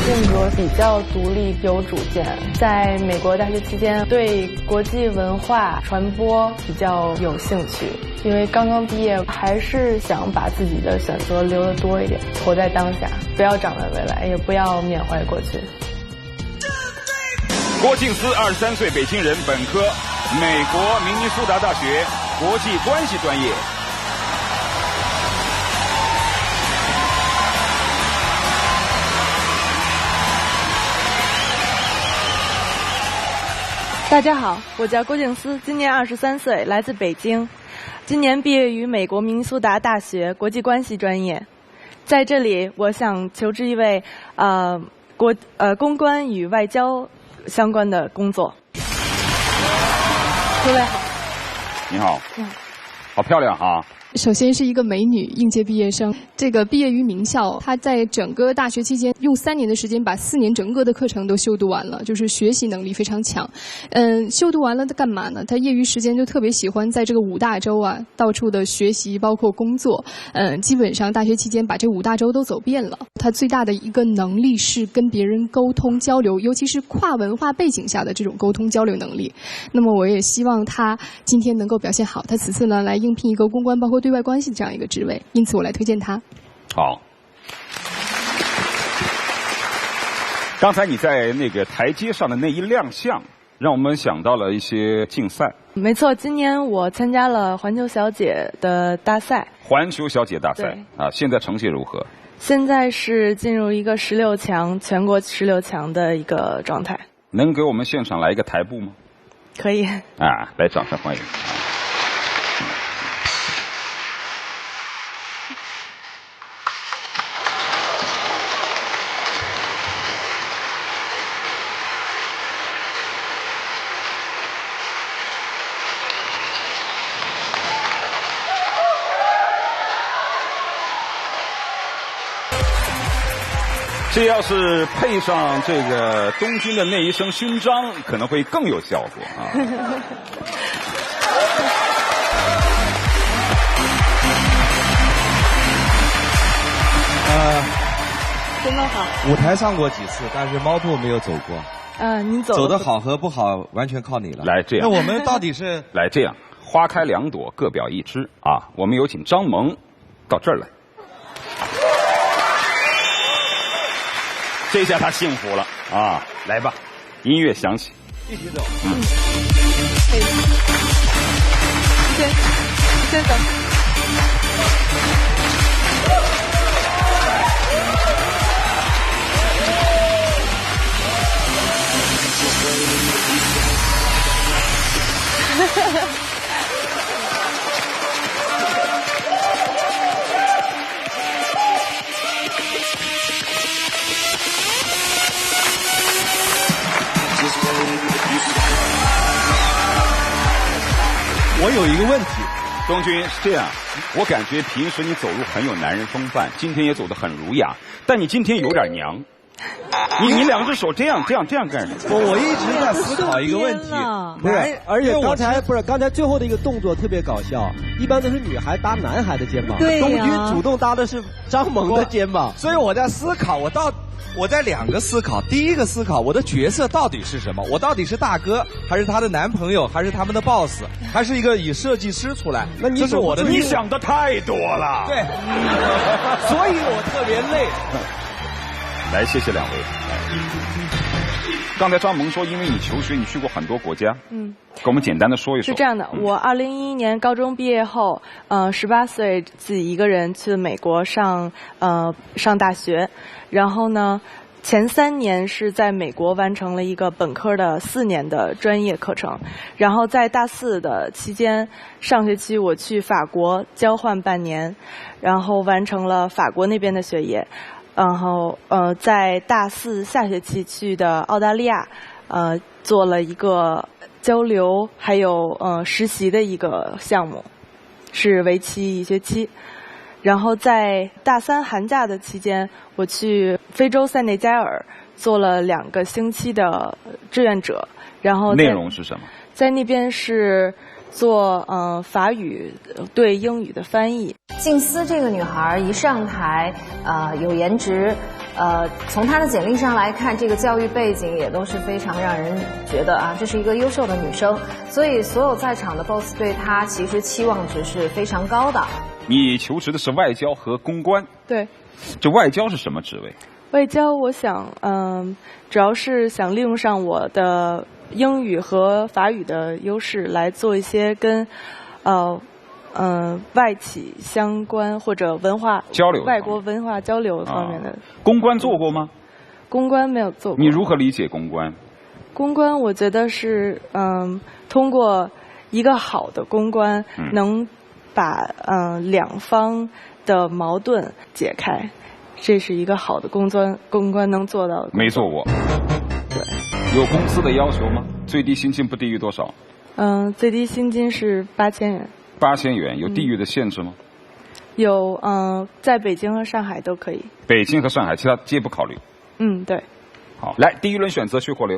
性格比较独立有主见，在美国大学期间对国际文化传播比较有兴趣，因为刚刚毕业，还是想把自己的选择留得多一点，活在当下，不要展望未来，也不要缅怀过去。郭静思23岁，北京人，本科，美国明尼苏达大学国际关系专业。大家好，我叫郭静思，今年23岁，来自北京，今年毕业于美国明尼苏达大学国际关系专业。在这里，我想求职一位公关与外交相关的工作。各位好。你好。好漂亮哈。首先是一个美女应届毕业生，这个毕业于名校，她在整个大学期间用3年的时间把4年整个的课程都修读完了，就是学习能力非常强。修读完了她干嘛呢？她业余时间就特别喜欢在这个5大洲啊到处的学习，包括工作。基本上大学期间把这5大洲都走遍了。她最大的一个能力是跟别人沟通交流，尤其是跨文化背景下的这种沟通交流能力。那么我也希望她今天能够表现好。她此次呢来应聘一个公关包括对外关系这样一个职位，因此我来推荐他。好，刚才你在那个台阶上的那一亮相，让我们想到了一些竞赛。没错，今年我参加了环球小姐的大赛。环球小姐大赛啊，现在成绩如何？现在是进入一个16强，全国16强的一个状态。能给我们现场来一个台步吗？可以。啊，来，掌声欢迎。这要是配上这个东军的那一声勋章，可能会更有效果啊！真的好。舞台上过几次，但是猫步没有走过。你走得好和不好，完全靠你了。来，这样，那我们到底是来这样，花开2朵，各表一枝啊！我们有请张萌到这儿来。这下他幸福了啊！来吧，音乐响起，一起走。可以。先走。我有一个问题，东军是这样，我感觉平时你走路很有男人风范，今天也走得很儒雅，但你今天有点娘。你2只手这样干什么？我一直在思考一个问题，不是，而且刚才最后的一个动作特别搞笑，一般都是女孩搭男孩的肩膀，对呀，东军主动搭的是张萌的肩膀，所以我在思考，我在2个思考，第一个思考我的角色到底是什么？我到底是大哥，还是他的男朋友，还是他们的 boss， 还是一个以设计师出来？那这是我的，你想的太多了。对，所以我特别累。来，谢谢2位。刚才张萌说，因为你求学，你去过很多国家，给我们简单的说一说。是这样的，我2011年高中毕业后，18岁自己一个人去美国上大学，然后呢，前3年是在美国完成了一个本科的4年的专业课程，然后在大4的期间，上学期我去法国交换半年，然后完成了法国那边的学业。然后在大4下学期去的澳大利亚，做了一个交流还有实习的一个项目，是为期1学期。然后在大3寒假的期间，我去非洲塞内加尔做了2个星期的志愿者。然后内容是什么？在那边是做法语对英语的翻译。静思这个女孩一上台，有颜值，从她的简历上来看，这个教育背景也都是非常让人觉得啊，这是一个优秀的女生。所以所有在场的 boss 对她其实期望值是非常高的。你求职的是外交和公关。对。这外交是什么职位？外交，我想，主要是想利用上我的英语和法语的优势，来做一些跟，外企相关或者文化交流、外国文化交流方面的。公关做过吗？公关没有做过。你如何理解公关？公关，我觉得是，通过一个好的公关，能把两方的矛盾解开。这是一个好的公关能做到的。没做过。对。有工资的要求吗？最低薪金不低于多少？最低薪金是8000元。8000元，有地域的限制吗？有，在北京和上海都可以。北京和上海，其他皆不考虑。对。好，来，第一轮选择去或留。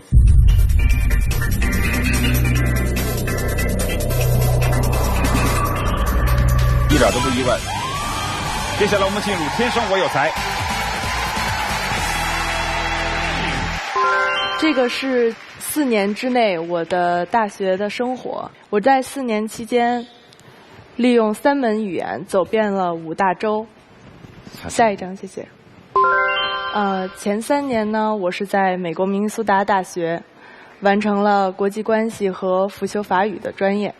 一点都不意外。接下来我们进入天生我有才。这个是4年之内我的大学的生活。我在4年期间，利用3门语言走遍了5大洲。下一张，谢谢。前3年呢，我是在美国明尼苏达大学完成了国际关系和辅修法语的专业。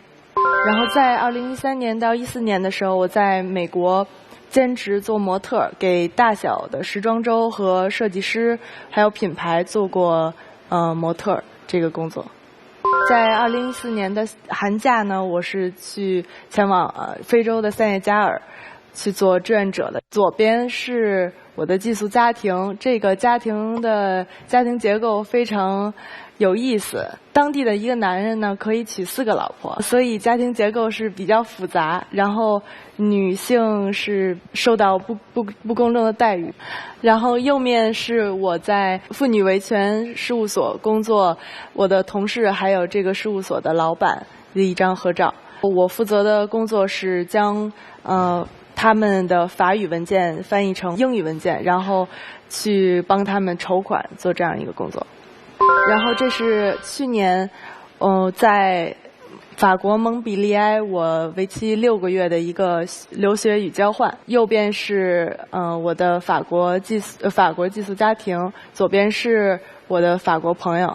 然后在2013年到14年的时候，我在美国兼职做模特，给大小的时装周和设计师还有品牌做过模特这个工作。在2014年的寒假呢，我是前往非洲的三叶加尔去做志愿者的。左边是我的寄宿家庭，这个家庭的家庭结构非常有意思。当地的一个男人呢可以娶4个老婆，所以家庭结构是比较复杂。然后女性是受到不公正的待遇。然后右面是我在妇女维权事务所工作，我的同事还有这个事务所的老板的一张合照。我负责的工作是将他们的法语文件翻译成英语文件，然后去帮他们筹款，做这样一个工作。然后这是去年，在法国蒙彼利埃，我为期6个月的一个留学与交换。右边是我的法国寄宿家庭，左边是我的法国朋友。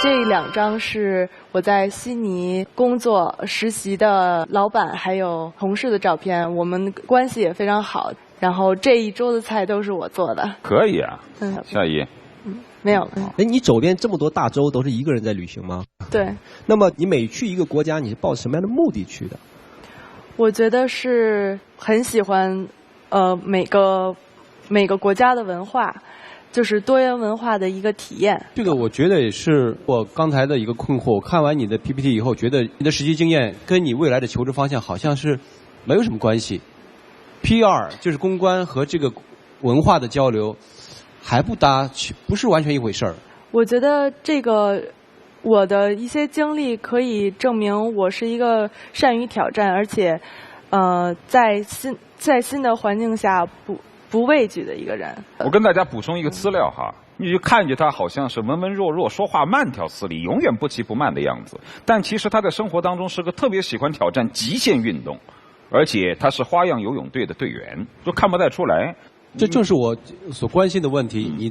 这2张是我在悉尼工作实习的老板还有同事的照片，我们关系也非常好。然后这一桌的菜都是我做的。可以啊。下一页。没有。你走遍这么多大洲，都是一个人在旅行吗？对。那么你每去一个国家，你是抱什么样的目的去的？我觉得是很喜欢，每个国家的文化。就是多元文化的一个体验。这个我觉得也是我刚才的一个困惑。我看完你的 PPT 以后，觉得你的实际经验跟你未来的求职方向好像是没有什么关系。PR 就是公关和这个文化的交流还不搭，不是完全一回事儿。我觉得这个我的一些经历可以证明我是一个善于挑战，而且在新的环境下不畏惧的一个人。我跟大家补充一个资料哈，你就看着他好像是文文弱弱，说话慢条斯理，永远不急不慢的样子，但其实他在生活当中是个特别喜欢挑战极限运动，而且他是花样游泳队的队员，就看不太出来。这正是我所关心的问题。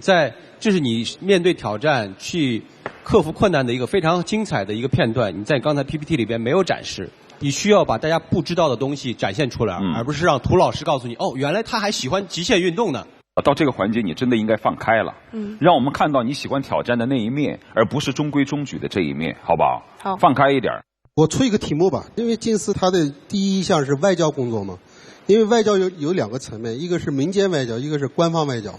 这是你面对挑战去克服困难的一个非常精彩的一个片段，你在刚才 PPT 里边没有展示。你需要把大家不知道的东西展现出来，而不是让涂老师告诉你，哦，原来他还喜欢极限运动呢。到这个环节，你真的应该放开了，让我们看到你喜欢挑战的那一面，而不是中规中矩的这一面，好不好？好，放开一点。我出一个题目吧，因为近似它的第一项是外交工作嘛，因为外交有2个层面，一个是民间外交，一个是官方外交。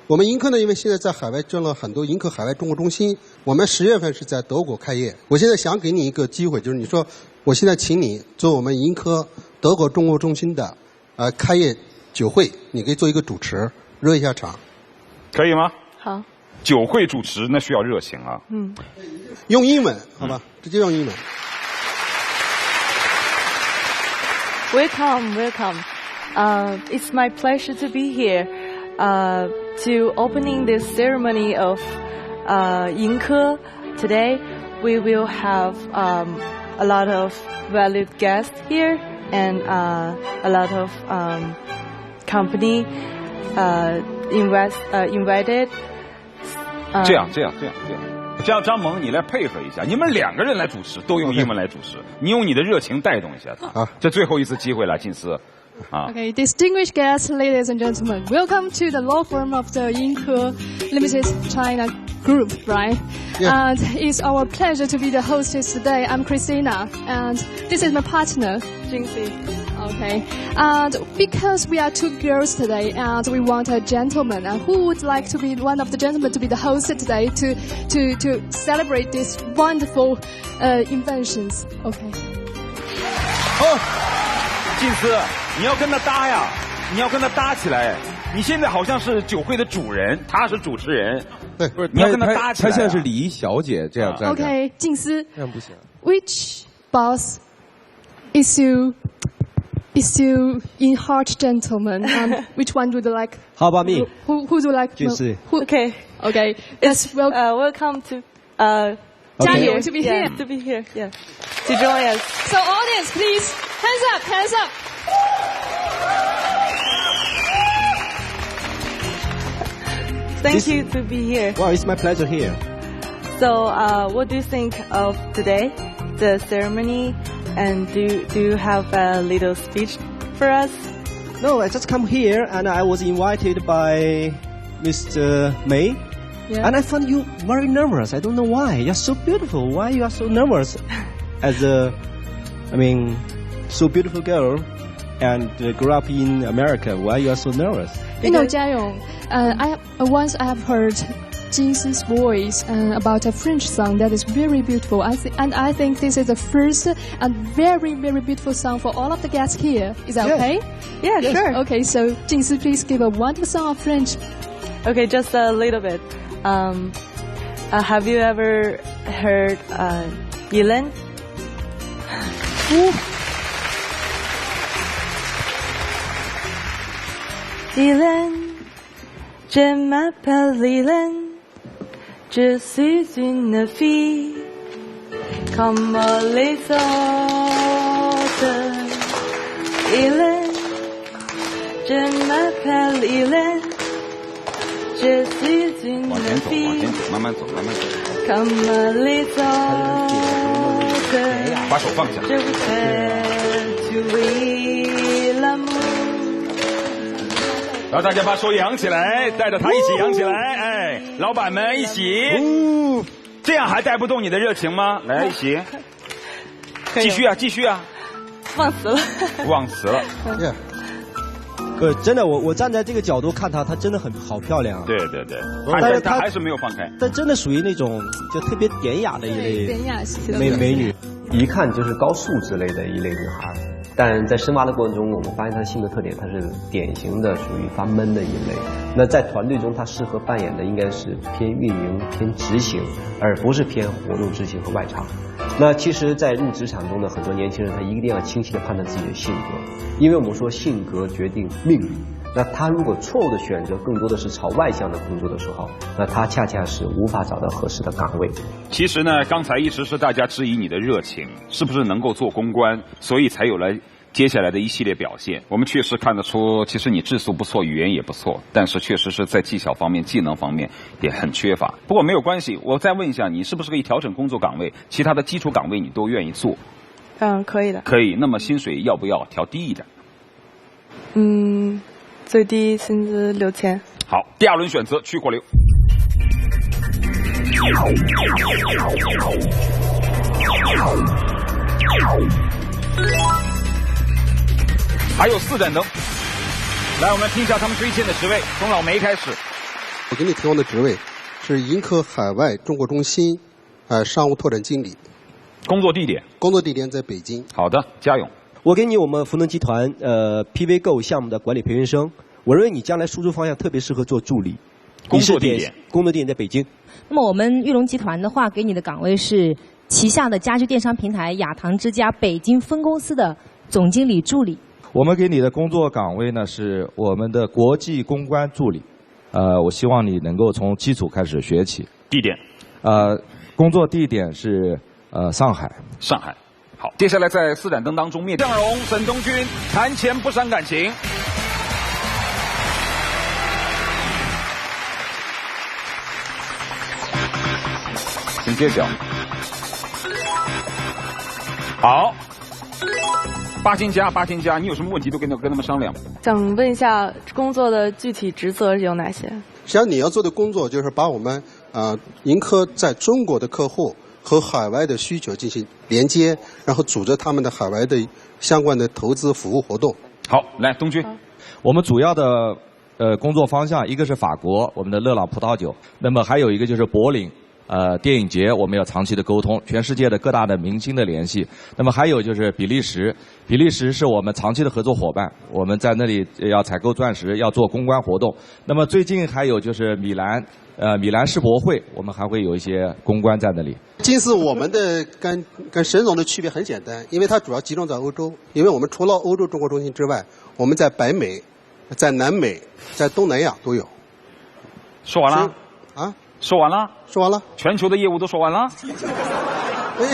我们盈科呢，因为现在在海外建了很多盈科海外中国中心，我们10月份是在德国开业。我现在想给你一个机会，就是你说我现在请你做我们盈科德国中国中心的开业酒会，你可以做一个主持，热一下场，可以吗？好。酒会主持那需要热情啊。用英文好吧，直接用英文。Welcome. It's my pleasure to be here. to opening this ceremony of Yingke today, we will have a lot of valued guests here and a lot of company invited. 这样，张萌，你来配合一下，你们2个人来主持，都用英文来主持，你用你的热情带动一下他。好，这最后一次机会了，金丝。Okay, distinguished guests, ladies and gentlemen, welcome to the law firm of the Yingke Limited China Group, right? Yeah. And it's our pleasure to be the hostess today. I'm Christina, and this is my partner, Jingxi. Okay, and because we are 2 girls today, and we want a gentleman, and who would like to be one of the gentlemen to be the host today to celebrate these wonderful inventions? Okay. Oh. 金丝，你要跟他搭呀，你要跟他搭起来。你现在好像是酒会的主人，他是主持人，不是你要跟他搭起来。他现在是礼仪小姐这样。OK， 静思，这样不行。Which boss is you in heart gentleman? And which one would you like? How about me? Who would you like? 静思。Okay. Yes. Welcome to 加油 to be here. To be here. Yeah. To join us. So audience, please hands up, hands up. Thank you to be here. Wow, it's my pleasure here. So, what do you think of today, the ceremony, and do you have a little speech for us? No, I just come here and I was invited by Mr. May. Yeah. And I found you very nervous. I don't know why. You're so beautiful. Why you are so nervous? As so beautiful girl and grew up in America. Why you are so nervous? You know, Jia Yong, once I have heard Jin's voice about a French song that is very beautiful. I think this is the first and very, very beautiful song for all of the guests here. Is that okay? Yeah, yes. Sure. Okay, so Jin, please give a wonderful song of French. Okay, just a little bit. Have you ever heard Yilin? Yilin, je m'appelle Yilin, je suis une fille comme les autres. Yilin, je m'appelle Yilin, je suis une fille comme les autres. 把手放下。Je voudrais tuer l'amour. 让大家把手扬起来，带着他一起扬起来，哎，老板们一起，这样还带不动你的热情吗？来，一起，继续啊，继续啊，忘词了，忘词了。真的，我站在这个角度看她，她真的很好漂亮。对对对，但是她还是没有放开。但真的属于那种就特别典雅的一类典雅系美女，一看就是高素质类的一类女孩。但在深挖的过程中，我们发现她的性格特点，她是典型的属于发闷的一类。那在团队中，她适合扮演的应该是偏运营、偏执行，而不是偏活动执行和外场。那其实，在入职场中的很多年轻人，他一定要清晰地判断自己的性格，因为我们说性格决定命运。那他如果错误的选择更多的是朝外向的工作的时候，那他恰恰是无法找到合适的岗位。其实呢，刚才一直是大家质疑你的热情，是不是能够做公关，所以才有了接下来的一系列表现。我们确实看得出，其实你质素不错，语言也不错，但是确实是在技巧方面、技能方面也很缺乏。不过没有关系，我再问一下，你是不是可以调整工作岗位？其他的基础岗位你都愿意做？可以的。可以。那么薪水要不要调低一点？最低薪资6000。好，第2轮选择去或留。还有4盏灯，来，我们听一下他们推荐的职位，从老梅开始。我给你提供的职位是盈科海外中国中心商务拓展经理。工作地点？工作地点在北京。好的，嘉勇。我给你我们福能集团PVGo 项目的管理培训生，我认为你将来输出方向特别适合做助理。工作地点？工作地点在北京。那么我们玉龙集团的话，给你的岗位是旗下的家居电商平台雅堂之家北京分公司的总经理助理。我们给你的工作岗位呢是我们的国际公关助理。我希望你能够从基础开始学起。地点？工作地点是上海。上海。好，接下来在4盏灯当中，蒋荣、沈东君谈钱不伤感情。请揭晓。好。八斤家，你有什么问题都跟他们商量。想问一下，工作的具体职责有哪些？实际上你要做的工作就是把我们盈科在中国的客户和海外的需求进行连接，然后组织他们的海外的相关的投资服务活动。好，来东君，我们主要的工作方向，一个是法国，我们的勒朗葡萄酒，那么还有一个就是柏林。电影节我们要长期的沟通，全世界的各大的明星的联系。那么还有就是比利时是我们长期的合作伙伴，我们在那里要采购钻石，要做公关活动。那么最近还有就是米兰世博会，我们还会有一些公关在那里。金丝我们的跟沈总的区别很简单，因为它主要集中在欧洲，因为我们除了欧洲中国中心之外，我们在北美、在南美、在东南亚都有。说完了？啊？说完了？说完了。全球的业务都说完了？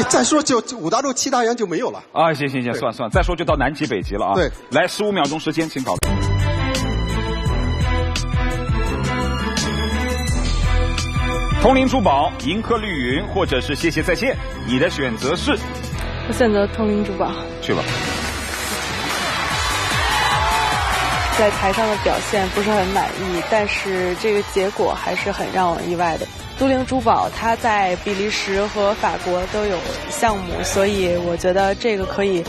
再说就5大洲7大洋就没有了。啊，行，算，再说就到南极北极了啊。对，来15秒钟时间，请考虑。通灵珠宝、盈科绿云，或者是谢谢再见，你的选择是？我选择通灵珠宝。去吧。在台上的表现不是很满意，但是这个结果还是很让我意外的。都灵珠宝它在比利时和法国都有项目，所以我觉得这个可以，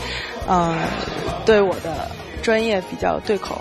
对我的专业比较对口。